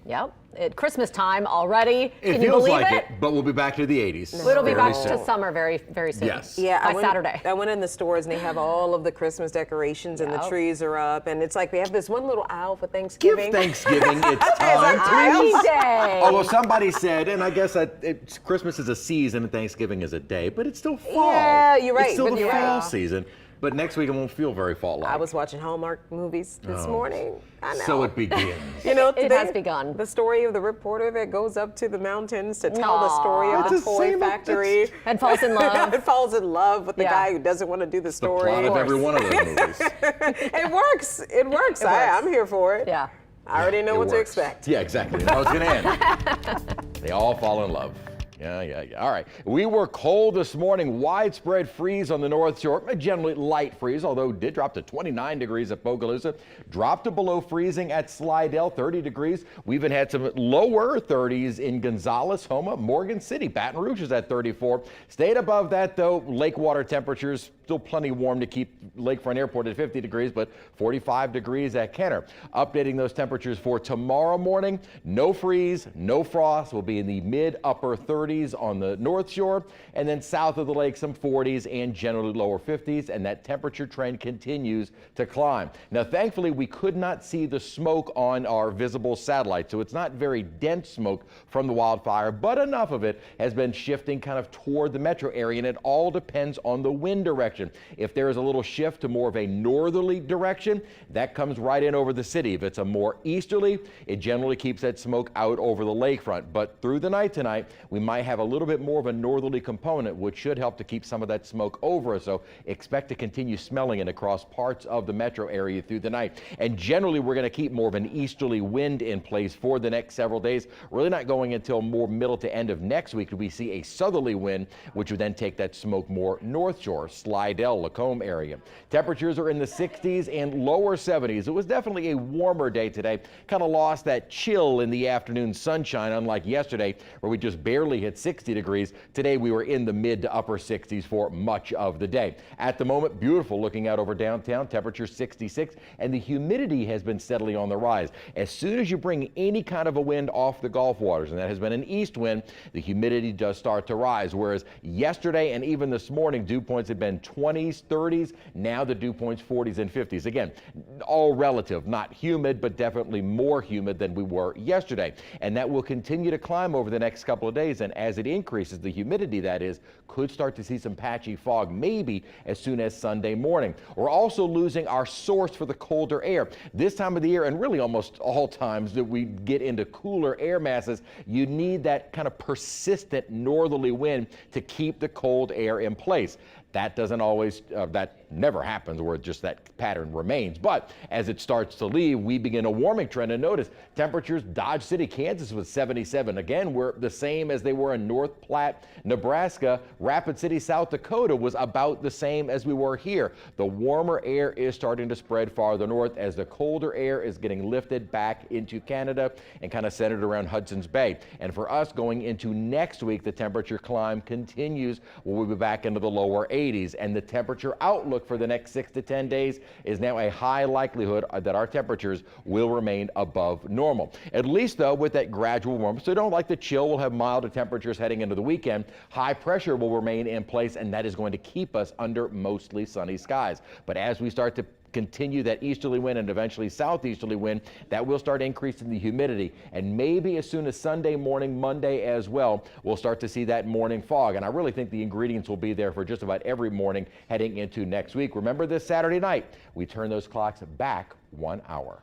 Yep. At Christmas time already. It Can you feels believe like it? but we'll be back to the 80s. It'll be back fairly to soon. summer very, very soon. Yes. By Saturday. I went in the stores and they have all of the Christmas decorations and the trees are up, and it's like we have this one little aisle for Thanksgiving. Give Thanksgiving its time. Happy day. Although somebody said, and I guess that Christmas is a season and Thanksgiving is a day, but it's still fall. Yeah, you're right, It's still but the you're fall right. season. But next week it won't feel very fall-like. I was watching Hallmark movies this morning. I know. So it begins. You know, It has begun. The story of the reporter that goes up to the mountains to tell the story of the It's the toy same- factory. And falls in love. And falls in love with the guy who doesn't want to do the The story. plot of every one of those movies. It works. It works. I'm here for it. Yeah. I already know It what to works. expect. Yeah, exactly. How it's going to end. They all fall in love. Yeah. All right. We were cold this morning. Widespread freeze on the North Shore. A generally light freeze, although it did drop to 29 degrees at Bogalusa. Dropped to below freezing at Slidell, 30 degrees. We even had some lower 30s in Gonzales, Homa, Morgan City. Baton Rouge is at 34. Stayed above that, though. Lake water temperatures still plenty warm to keep Lakefront Airport at 50 degrees, but 45 degrees at Kenner. Updating those temperatures for tomorrow morning. No freeze, no frost. We'll be in the mid-upper 30s on the North Shore, and then south of the lake some 40s and generally lower 50s, and that temperature trend continues to climb. Now, thankfully, we could not see the smoke on our visible satellite, so it's not very dense smoke from the wildfire, but enough of it has been shifting kind of toward the metro area, and it all depends on the wind direction. If there is a little shift to more of a northerly direction, that comes right in over the city. If it's a more easterly, it generally keeps that smoke out over the lakefront, but through the night tonight, we might have a little bit more of a northerly component, which should help to keep some of that smoke over us. So expect to continue smelling it across parts of the metro area through the night. And generally, we're going to keep more of an easterly wind in place for the next several days. Really not going until more middle to end of next week do we see a southerly wind, which would then take that smoke more North Shore, Slidell, Lacombe area. Temperatures are in the 60s and lower 70s. It was definitely a warmer day today. Kind of lost that chill in the afternoon sunshine, unlike yesterday, where we just barely hit 60 degrees. Today we were in the mid to upper 60s for much of the day. At the moment, beautiful looking out over downtown, temperature 66, and the humidity has been steadily on the rise. As soon as you bring any kind of a wind off the Gulf waters, and that has been an east wind, the humidity does start to rise. Whereas yesterday and even this morning, dew points had been 20s, 30s. Now the dew points 40s and 50s. Again, all relative, not humid, but definitely more humid than we were yesterday. And that will continue to climb over the next couple of days. And as it increases, the humidity, that is, could start to see some patchy fog, maybe as soon as Sunday morning. We're also losing our source for the colder air. This time of the year, and really almost all times that we get into cooler air masses, you need that kind of persistent northerly wind to keep the cold air in place. That doesn't always, that never happens where just that pattern remains. But as it starts to leave, we begin a warming trend. And notice temperatures, Dodge City, Kansas was 77. Again, we're the same as they were in North Platte, Nebraska. Rapid City, South Dakota was about the same as we were here. The warmer air is starting to spread farther north as the colder air is getting lifted back into Canada and kind of centered around Hudson's Bay. And for us going into next week, the temperature climb continues. We'll be back into the lower 80s. And the temperature outlook for the next 6 to 10 days is now a high likelihood that our temperatures will remain above normal. At least, though, with that gradual warmth. So don't like the chill. We'll have milder temperatures heading into the weekend. High pressure will remain in place, and that is going to keep us under mostly sunny skies. But as we start to continue that easterly wind and eventually southeasterly wind, that will start increasing the humidity. And maybe as soon as Sunday morning, Monday as well, we'll start to see that morning fog. And I really think the ingredients will be there for just about every morning heading into next week. Remember, this Saturday night, we turn those clocks back 1 hour.